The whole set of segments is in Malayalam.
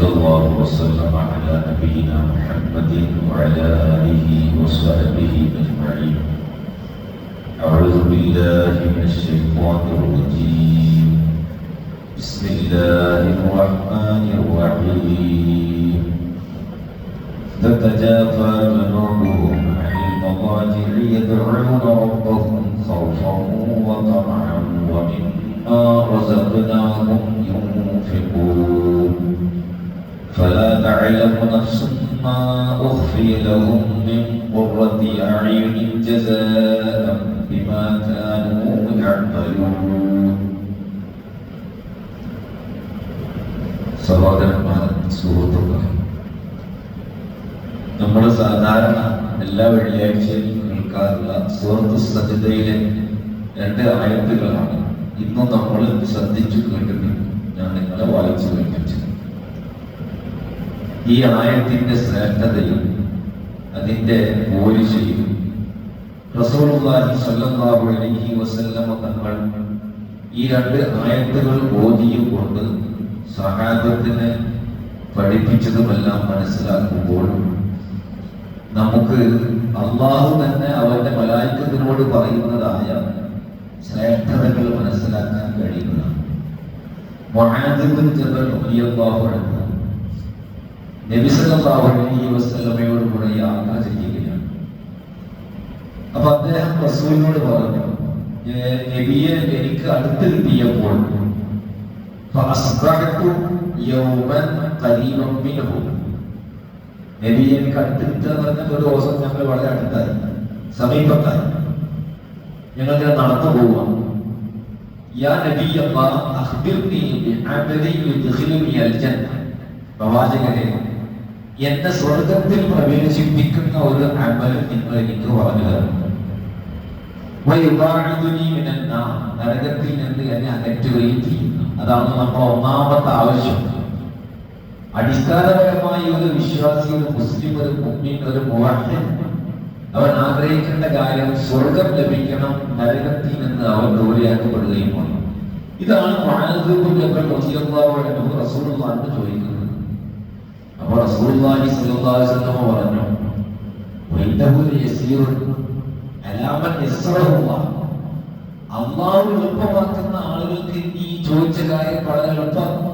وصلى الله وسلم على نبينا محمد وعلى آله وصحبه أجمعين. أعوذ بالله من الشيطان الرجيم. بسم الله الرحمن الرحيم. تتجافى جنوبهم عن المضاجع يدعون ربهم خوفا وطمعا ومما رزقناهم ينفقون فلا تعلم نفس ما أخفي لهم من قرة أعين جزاء بما كانوا يعملون. സഹോദരന്മാർ, സുഹൃത്തുക്കളെ, നമ്മൾ സാധാരണ എല്ലാ വെള്ളിയാഴ്ചയും കേൾക്കാറുള്ള സൂറത്ത് സജ്ദയിലെ 2 ആയത്തുകളാണ് ഇന്നും നമ്മൾ ശ്രദ്ധിച്ചു കേട്ടിട്ടുണ്ട്. ഞാൻ നിങ്ങളെ വായിച്ചു കേൾപ്പിച്ചു. ഈ ആയത്തിന്റെ ശ്രേഷ്ഠതയും അതിന്റെ പോലിശയും റസൂലുള്ളാഹി സ്വല്ലല്ലാഹു അലൈഹി വസല്ലം തങ്ങൾ ഈ 2 ആയത്തുകൾ ഓതിയുകൊണ്ട് സഹാബത്തിനെ പഠിപ്പിച്ചതുമെല്ലാം മനസ്സിലാക്കുമ്പോൾ നമുക്ക് അല്ലാഹു തന്നെ അവന്റെ മലായികത്തിനോട് പറയുന്നതായ ശ്രേഷ്ഠതകൾ മനസ്സിലാക്കാൻ കഴിയുന്നതാണ്. മുആദ് ഇബ്നു ജബൽ റളിയല്ലാഹു അൻഹു നബി സല്ലല്ലാഹു അലൈഹി വസല്ലമയോട് കൂടെ യാത്ര ചെയ്യുകയാണ്. അപ്പൊ അദ്ദേഹം റസൂലിനോട് പറഞ്ഞു, നബിയെ, എനിക്ക് അടുത്ത് കിട്ടിയപ്പോൾ നബിയെ, എനിക്ക് അടുത്ത് കിട്ടുക എന്ന് പറഞ്ഞാൽ ഒരു ദിവസം ഞങ്ങൾ വളരെ അടുത്തായി, സമീപത്തായി, ഞങ്ങൾക്ക് നടന്നു പോവാം. പ്രവാചകരെ, എന്നെ സ്വർഗത്തിൽ പ്രവേശിപ്പിക്കുന്ന ഒരു അമൽ നിങ്ങൾ എനിക്ക് പറഞ്ഞു തരണം. നരകത്തിൽ നിന്ന് എന്നെ അകറ്റുകയും ചെയ്യുന്നു. അതാണ് നമ്മുടെ ഒന്നാമത്തെ ആവശ്യം. അടിസ്ഥാനപരമായി ഒരു വിശ്വാസി, ഒരു മുസ്ലിം, ഒരു മുഅ്മിൻ, ഒരു മുവഹ്ഹിദ് അവൻ ആഗ്രഹിക്കേണ്ട കാര്യം സ്വർഗം ലഭിക്കണം, നരകത്തിൽ നിന്ന് അവൻ ദൂരെയാക്കപ്പെടുകയും വേണം. ഇതാണ് മുആദ് ഇബ്നു ജബൽ റളിയല്ലാഹു അൻഹു റസൂലുള്ളാഹിയോട് ചോദിക്കുന്നത്. അപ്പോൾ റസൂലുള്ളാഹി സ്വല്ലല്ലാഹു അലൈഹി വസല്ലം പറഞ്ഞു, വഇന്നഹു യസീറുൻ അലാ മൻ യസ്റഹുല്ലാഹ്. അല്ലാഹു എളുപ്പമാക്കുന്ന ആളുകൾക്ക് ഈ ചോദിച്ച കാര്യം വളരെ എളുപ്പമാണ്.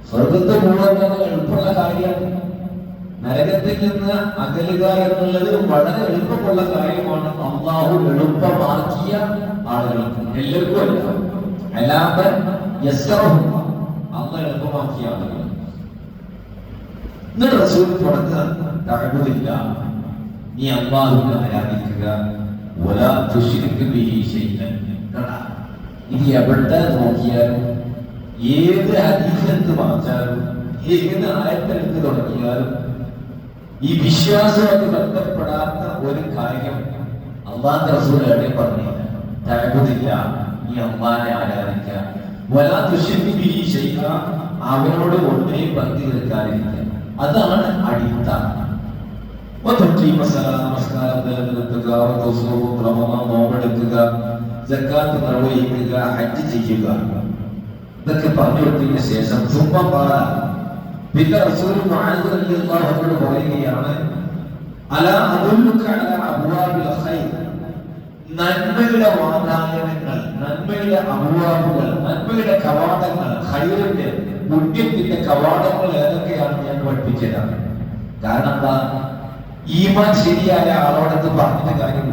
സ്വർഗത്തെ മുഴുവൻ എളുപ്പമുള്ള കാര്യമാണ്. നരകത്തിൽ നിന്ന് അകലുക എന്നുള്ളത് വളരെ എളുപ്പമുള്ള കാര്യമാണ്. അല്ലാഹു എളുപ്പമാക്കിയ ആളുകൾക്ക്, എല്ലാവർക്കും അല്ല. അലാമൻ യസ്റഹുല്ലാഹ്, അല്ലാഹു എളുപ്പമാക്കിയ ആളുകൾ. എന്നിട്ട് റസൂൽ പറഞ്ഞില്ല, നീ അല്ലാഹുവിനെ ആരാധിക്കുക, വലാ തുശ്രിക് ബിഹി ശൈഅൻ. ഇത് എവിടെ നോക്കിയാലും, ഏത് ഹദീസെടുത്ത് വായിച്ചാലും, ഏത് ആയത്തെടുത്ത് തുടങ്ങിയാലും ഈ വിശ്വാസവുമായി ബന്ധപ്പെടാത്ത ഒരു കാര്യം അല്ലാഹുവിന്റെ റസൂൽ എവിടെ പറഞ്ഞില്ല. തഅബ്ബുദില്ല, നീ അല്ലാഹുവിനെ ആരാധിക്കുക, വലാ തുശ്രിക് ബിഹി ശൈഅ, അവനോട് ഒന്നേ പങ്കു ചേർക്കാതിരിക്കുക. അതാണ് അടിസ്ഥാനം. നമസ്കാരം നിലനിർത്തുക, നോമ്പെടുക്കുക, സക്കാത്ത് നിർവഹിക്കുക, ഹജ്ജ് ചെയ്യുക, ഇതൊക്കെ പറഞ്ഞു കൊടുത്തതിന് ശേഷം പിന്നെ റസൂൽ മുആദ് റളിയല്ലാഹു അൻഹു പറയുകയാണ്, അലാ അദുല്ലുക അലാ അബ്വാബിൽ ഖൈർ, നന്മയുടെ വാതായനങ്ങൾ, നന്മയുടെ അബ്വാബുകൾ, നന്മയുടെ കവാടങ്ങൾ, ഖൈറിന്റെ, പുണ്യത്തിന്റെ കവാടങ്ങൾ ഏതൊക്കെയാണ് ഞാൻ പഠിപ്പിച്ചതാണ്. കാരണം എന്താ? ഈമാൻ ശരിയായ ആളോടൊക്കെ പറഞ്ഞിട്ട് കാര്യമില്ല.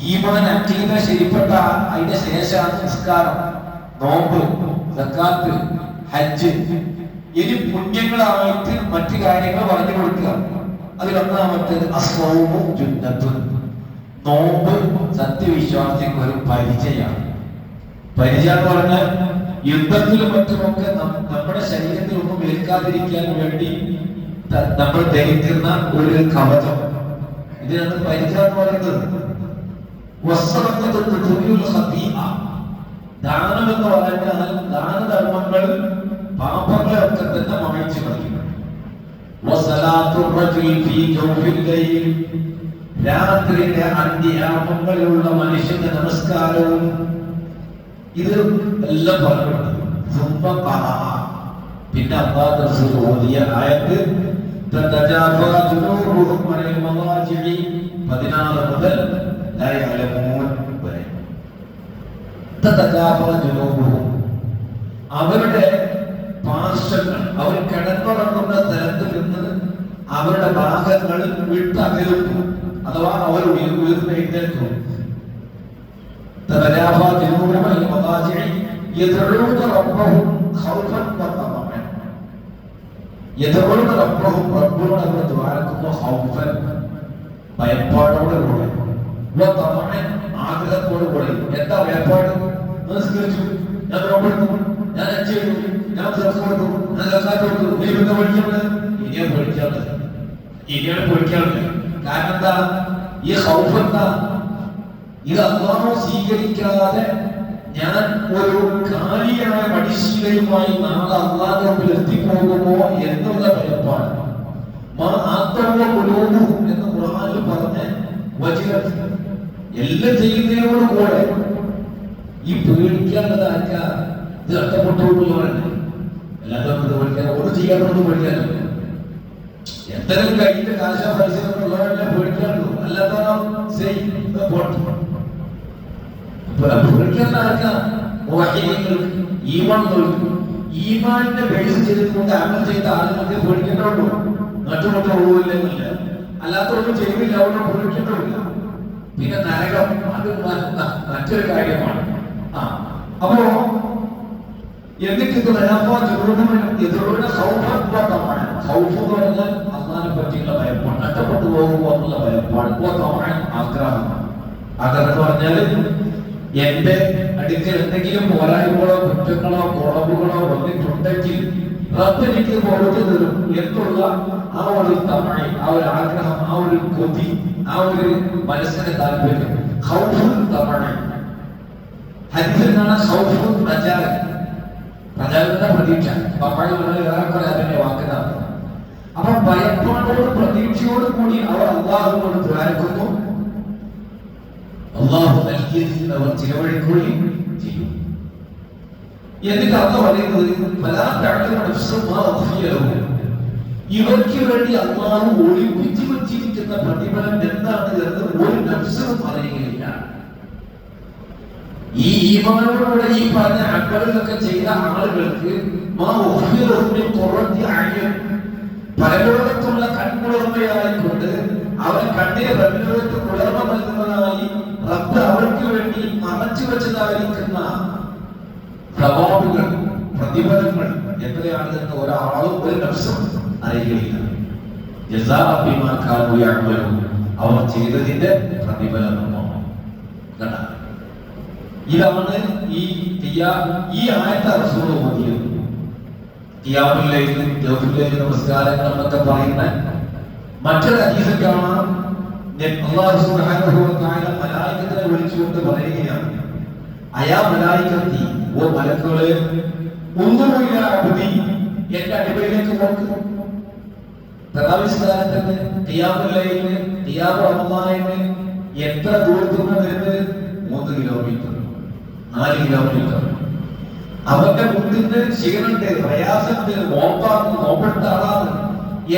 ഈമാൻ അക്കീദ ശരിപ്പെട്ട അതിന്റെ ശേഷമാണ് നിസ്കാരം, നോമ്പ്, സക്കാത്ത്, ഹജ്ജ്. ഇനി പുണ്യങ്ങളായിട്ട് മറ്റു കാര്യങ്ങൾ പറഞ്ഞു കൊടുക്കുക. അതിലൊന്നാമത്തേത് അസ്വൗമു ജുന്നത്തുൻ, നോമ്പ് സത്യവിശ്വാസിക്ക് ഒരു പരിചയമാണ്. പരിചയം എന്ന് പറഞ്ഞാൽ യുദ്ധത്തിലും മറ്റുമൊക്കെ നമ്മുടെ ശരീരത്തിൽ ഒന്നും ഏൽക്കാതിരിക്കാൻ വേണ്ടി നമ്മൾ ധരിക്കുന്ന ഒരു കവചം. ഇതിനാണ് പരിചയം എന്ന് പറയുന്നത്. ദാനം എന്ന് പറഞ്ഞാൽ ദാനധർമ്മങ്ങൾ പാപങ്ങളൊക്കെ തന്നെ മായ്ച്ചു കളയും. രാത്രിയുടെ അന്ത്യയാമങ്ങളിലുള്ള മനുഷ്യന്റെ നമസ്കാരവും ഇത് എല്ലാം പറയുന്നത്. പിന്നെ അല്ലാഹു റസൂൽ ഓതിയ ആയത്ത് തതജാഫാ ജുനൂബുഹും അനിൽ മളാജിഇ 16 മുതൽ ലാ യഅലമൂൻ വരെ. തതജാഫാ ജുനൂബുഹും അവരുടെ പാർശ്വങ്ങൾ, അവർ കിടന്നുറങ്ങുന്ന സ്ഥലത്ത് നിന്ന് അവരുടെ ഭാഗങ്ങൾ വിട്ടകലുന്നു, അഥവാ അവർ ഉയർന്നെഴുന്നേൽക്കും. തതജാഫാ ജുനൂബുഹും അനിൽ മളാജിഇ യദ്ഊന റബ്ബഹും ഖൗഫൻ വതമഅൻ. യദ്ഊന റബ്ബഹും, റബ്ബിനോട് അവർ ദുആക്കുന്നു, ഖൗഫൻ ഭയപ്പാടോടുകൂടി, വതമഅൻ ആഗ്രഹത്തോടുകൂടി. എന്താ ഭയപ്പാട്? നിസ്കരിച്ചു, ഞാൻ നോമ്പെടുത്തു, ഞാൻ ഹജ്ജ് ചെയ്തു, ഞാൻ സദഖ കൊടുത്തു, ഞാൻ സക്കാത്ത് കൊടുത്തു, നീ എന്താ പഠിക്കുന്നത്? ഇനിയാണ് പഠിക്കാനുള്ളത്, ഇനിയാണ് പഠിക്കാനുള്ളത്. കാരണം എന്താ? ഈ ഖൗഫ് എന്താ? ഇത് അല്ലാഹു സ്വീകരിക്കാതെ ഞാൻ ഒരു കാലിയായ മടിശീലയുമായി നാളെ അല്ലാഹുവിന്റെ മുമ്പിൽ എത്തിപ്പോകുമോ എന്നുള്ള ഭയപ്പാട്. എന്ന് ഖുർആനിൽ പറഞ്ഞ വചനം എല്ലാം ചെയ്യുന്നതിനോടുകൂടെ ഈ പേടിക്കാനുള്ളത് ആർക്കാ? ഇത് കഷ്ടപ്പെട്ടുകൊണ്ടുള്ളവരാണ്. അല്ലാതെ ഒന്നും ചെയ്യാത്തത് പേടിക്കാനല്ല. എത്രയും കയ്യിന്റെ കാശ പൈസ ഉള്ളവരെല്ലാം പേടിക്കാനുള്ളൂ. അല്ലാതെ പേടിക്കേണ്ട ആർക്കാ? ഈമാനിന്റെ ബേസ് ചെയ്തുകൊണ്ട് അമൽ ചെയ്ത ആളുകൾക്ക് പേടിക്കേണ്ടതുള്ളൂ. മറ്റുമൊക്കെ പോവില്ലെന്നില്ല, അല്ലാത്തൊന്നും ചെയ്തില്ല, അവിടെ പേടിക്കേണ്ടതില്ല. പിന്നെ നരകം അത് മറ്റൊരു കാര്യമാണ്. അപ്പോ എന്നിട്ട് അള്ളാഹിനെ പറ്റിയുള്ള ഭയപ്പാട്, നഷ്ടപ്പെട്ടു പോകുമോ എന്നുള്ള ഭയപ്പാട്, ആഗ്രഹം. ആഗ്രഹം പറഞ്ഞാല് എന്റെ അടുക്കൽ എന്തെങ്കിലും പോരായ്മകളോ കുറ്റങ്ങളോ കുറവുകളോ വന്നിട്ടുണ്ടെങ്കിൽ റബ്ബ് എനിക്ക് പുറത്തു തരും എന്നുള്ള ആ ഒരു തമഴ, ആ ഒരു ആഗ്രഹം, ആ ഒരു കൊതി, ആ ഒരു മനസ്സിന്റെ താല്പര്യം. ഹദീസിലാണ് പ്രജാവിന്റെ പ്രതീക്ഷ. അതിന്റെ വാക്കിനാണ്. അപ്പൊ ഭയപ്പാടോട് പ്രതീക്ഷയോട് കൂടി അവർ അല്ലാഹുവോട് പ്രാർത്ഥിക്കുന്നു. അല്ലാഹു നൽകിയതിൽ അവർ ചിലവഴിക്കുകയും ചെയ്യും. എന്നിട്ട് അല്ലാഹു പറയുന്നത് ഇവർക്ക് വേണ്ടി അല്ലാഹു ഒളിപ്പിച്ചു വെച്ചിരിക്കുന്ന പ്രതിഫലം എന്താണ് എന്ന് ഒരു നഫ്സും അറിയുകയില്ല. ഈ ഈമാനോടുകൂടെ ഈ പറഞ്ഞ അക്ബറിലൊക്കെ ചെയ്ത ആളുകൾക്ക് പരലോകത്തുള്ള കൺകുളിർമയായിക്കൊണ്ട് അവൻ കണ്ണിന് പരലോകത്ത് കുളിർമ നൽകുന്നതായി റബ്ബ് അവർക്ക് വേണ്ടി മറച്ചു വെച്ചതായിരിക്കുന്ന പ്രഭാവങ്ങൾ, പ്രതിഫലങ്ങൾ എത്രയാണെന്ന് ഒരാളും ഒരു നഫ്സും അറിയുകയില്ല. അവർ ചെയ്തതിന്റെ പ്രതിഫലം കണ്ട. ഇതാണ് ഈ ആയത്തെ റസൂൽ ഓതിയത്. നമസ്കാരങ്ങൾ എന്നൊക്കെ പറയുന്ന മറ്റൊരു ഹദീസിൽ കാണാം, അല്ലാഹു സുബ്ഹാനഹു വ തആല മലായികത്തിനെ വിളിച്ചുകൊണ്ട് പറയുകയാണ്, അയാ മലായികത്തി, ഓ മലക്കുകളെ, ഉൻദുറു ഇലാ അബ്ദി, എന്റെ അടിമയിലേക്ക് നോക്ക്. തറാവീഹ് ഖിയാമുൽ ലൈലിന്, ഖിയാമു റമളാനിന് എത്ര ദൂരത്തുനിന്ന് വരുന്നത്? 3 കിലോമീറ്റർ, 4 കിലോമീറ്റർ. അവന്റെ മുട്ടിന് ക്ഷീണുണ്ട്, പ്രയാസമുണ്ട്, നോമ്പെടുത്ത ആളാണ്.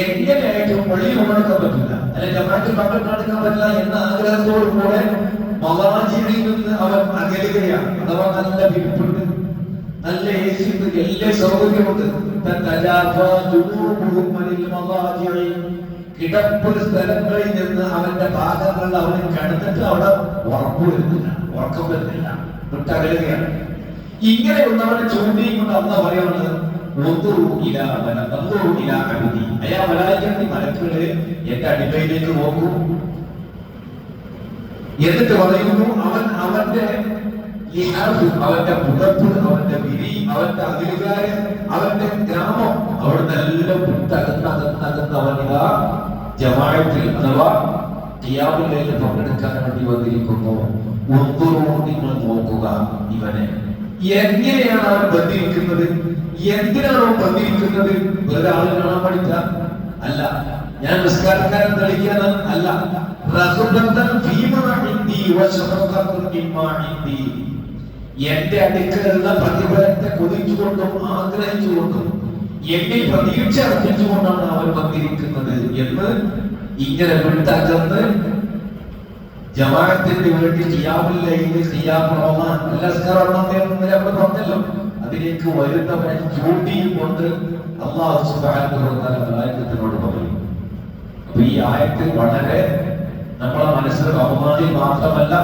എങ്ങനെയായിട്ടും പള്ളിയിൽ പങ്കെടുക്കാൻ പറ്റില്ല, അല്ലെ ജമാഅത്തിൽ പങ്കെടുക്കാൻ പറ്റില്ല എന്ന ആഗ്രഹത്തോടു കൂടെ മളാജിയിൽ നിന്ന് അവൻ അകലുകയാണ്. അഥവാ നല്ല വിരിപ്പുണ്ട്, നല്ല AC ഉണ്ട്, എല്ലാ സൗകര്യമുണ്ട്. കിടപ്പ് സ്ഥലങ്ങളിൽ നിന്ന് അവന്റെ ഭാഗങ്ങൾ അവന് കിടന്നിട്ട് അവിടെ ഉറപ്പ് വരുന്നില്ല, ഉറക്കം വരുന്നില്ല, വിട്ടകലുകയാണ്. ഇങ്ങനെയുള്ളവരെ ചോദ്യം കൊണ്ട് അല്ലാഹു പറയുന്നത്, അയാ മലായികത്തി, മലക്കുകളെ എന്റെ അടിമയിലേക്ക് നോക്കൂ. എന്നിട്ട് പറയുന്നു, അവന്റെ അവന്റെ പുതപ്പ്, അവന്റെ വിരി, അവന്റെ അധികാരം, അവന്റെ ഗ്രാമം, അവിടുന്ന് എല്ലാം വിട്ടകന്നകന്നകന്ന് അവനിതാ ജമാഅത്തിൽ അഥവാ ഖിയാമുൽ ലൈലിൽ പങ്കെടുക്കാൻ വേണ്ടി വന്നിരിക്കുന്നു. നിങ്ങൾ നോക്കുക ഇവനെ എങ്ങനെയാണ് അവൻ ബന്ധിരിക്കുന്നത്, എന്തിനാണോ ബന്ധിരിക്കുന്നത്? വേറെ ആൾ കാണാൻ പഠിച്ച അല്ല, ഞാൻ നിസ്കാരക്കാരൻ തെളിയിക്കാൻ അല്ല, എന്റെ അടുക്കലുള്ള പ്രതിഫലത്തെ കൊതിച്ചുകൊണ്ടും ആഗ്രഹിച്ചുകൊണ്ടും എന്നിൽ പ്രതീക്ഷ അർപ്പിച്ചുകൊണ്ടാണ് അവർ വന്നിരിക്കുന്നത് എന്ന് ഇങ്ങനെ വിട്ടകന്ന് ജമാഅത്തിന് വേണ്ടി പറഞ്ഞല്ലോ, അതിലേക്ക് വരുന്നവരെ ചൂണ്ടിയും കൊണ്ട് അല്ലാഹു സുബ്ഹാനഹു വ തആല മലായികത്തിനോട് പറയും. അപ്പൊ ഈ ആയത്തിൽ വളരെ നമ്മളെ മനസ്സിൽ റമദാനിൽ മാത്രമല്ല,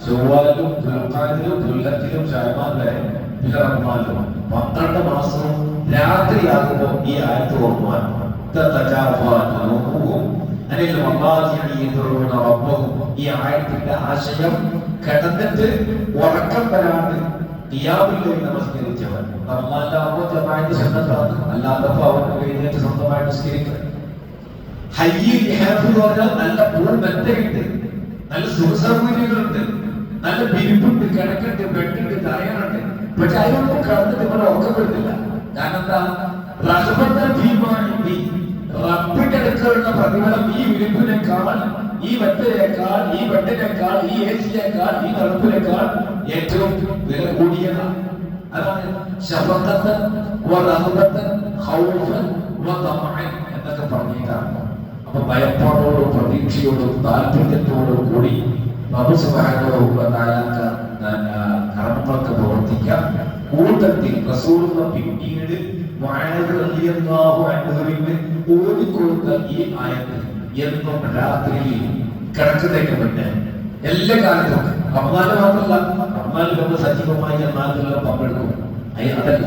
ചൊവ്വാലും ദുൽഖഅദിലും ദുൽഹജ്ജിലും ശഅബാൻ വരെ പിന്നെ റമദാനിലും 12 മാസവും രാത്രിയാകുമ്പോൾ ഈ ആയത്ത് ഓർമ്മാൻ ഈ ആയത്തിന്റെ ആശയം കിടന്നിട്ട് ഉറക്കം വരാണ്ട് ഖിയാമുല്ലൈൽ നമസ്കരിച്ചവൻ റമദാനിലാകുമ്പോൾ ജമാഅത്ത് സുന്നത്താണ്, അല്ലാത്തപ്പോൾ അവർക്ക് എഴുന്നേറ്റ് സ്വന്തമായിട്ട് നിസ്കരിക്കണം. നല്ല പൂർണ്ണതയുണ്ട്, നല്ല സുഖസൗകര്യങ്ങളുണ്ട്, നല്ല വിരിപ്പുണ്ട്, കിടക്കുണ്ട്, ബെഡുണ്ട്, തറയാനുണ്ട്. പക്ഷെ അതിനൊന്നും കിടന്നിട്ട് ഇവിടെ ഉറക്കപ്പെടുന്നില്ല. കാരണം എന്താ? റബ്ബിന്റെ അടുക്കലുള്ള പ്രതിഫലം ഈ വിരിപ്പിനേക്കാൾ, ഈ വെട്ടിനേക്കാൾ, ഈ ബെഡിനേക്കാൾ, ഈ എസിയേക്കാൾ, ഈ തണുപ്പിനേക്കാൾ ഏറ്റവും വില കൂടിയതാണ്. അതാണ് ശഫഖത്തൻ വറഹബത്തൻ ഖൗഫൻ വതമഅൻ എന്നൊക്കെ പറഞ്ഞിട്ടാണ്. അപ്പൊ ഭയപ്പാടോടും പ്രതീക്ഷയോടും താല്പര്യത്തോടും കൂടി റബ്ബ് സുബ്ഹാനഹു വ തആല കർമ്മങ്ങൾക്ക് പ്രവർത്തിക്കാം. കൂട്ടത്തിൽ റസൂലുള്ളാഹി പിന്നീട് മുആദ് റളിയല്ലാഹു അൻഹുവിന് ഓതിക്കൊടുത്ത ഈ ആയത്ത് എന്നും രാത്രിയിൽ കിടക്കുന്നതിന് മുന്നേ എല്ലാ കാലത്തും, റമദാനിൽ മാത്രമല്ല, റമദാനിൽ നമ്മൾ സജീവമായി ജമാഅത്തുകളിൽ പങ്കെടുക്കും, അതല്ല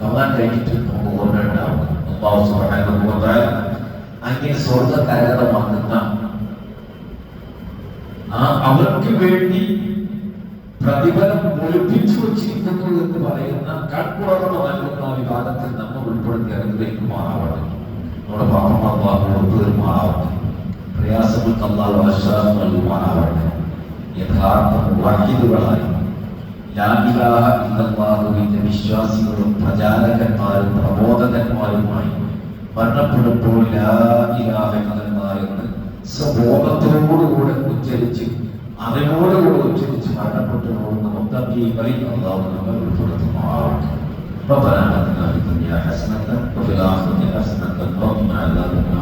റമദാൻ കഴിഞ്ഞിട്ട് നമുക്ക് ഓർമ്മ ഉണ്ടാവും. അല്ലാഹു സുബ്ഹാനഹു വ തആല അങ്ങനെ സ്വർഗ്ഗകരകമാക്കുന്ന അവർക്ക് വേണ്ടി പ്രതിഫലം ഒളിപ്പിച്ചു വച്ചിരിക്കുന്നു എന്ന് പറയുന്ന കൺകുളർമ നൽകുന്ന വിഭാഗത്തിൽ നമ്മൾ ഉൾപ്പെടുത്തി അനുഗ്രഹിക്കുമാറാവട്ടെ. നമ്മുടെ പാപമാറാവട്ടെ, പ്രയാസങ്ങൾക്ക് അല്ലാഹു ആശ്വാസം നൽകുമാറാവട്ടെ. യഥാർത്ഥ മുവഹ്ഹിദുകളായി ലാ ഇലാഹ ഇല്ലല്ലാഹുവിന്റെ വിശ്വാസികളും പ്രചാരകന്മാരും പ്രബോധകന്മാരുമായി മരണപ്പെടുമ്പോൾ ലാ ഇലാഹ ഇല്ലല്ലാഹ് എന്ന് സ്വബോധത്തോടുകൂടെ ഉച്ചരിച്ച് അറിവോടുകൂടെ ഉച്ചരിച്ച് മരണപ്പെട്ടു പോകുന്ന മുത്തഖീങ്ങളിൽ അല്ലാഹു നമ്മെ ഉൾപ്പെടുത്തുമാറാവട്ടെ. ربنا آتنا في الدنيا حسنة وفي الآخرة حسنة وقنا عذاب النار.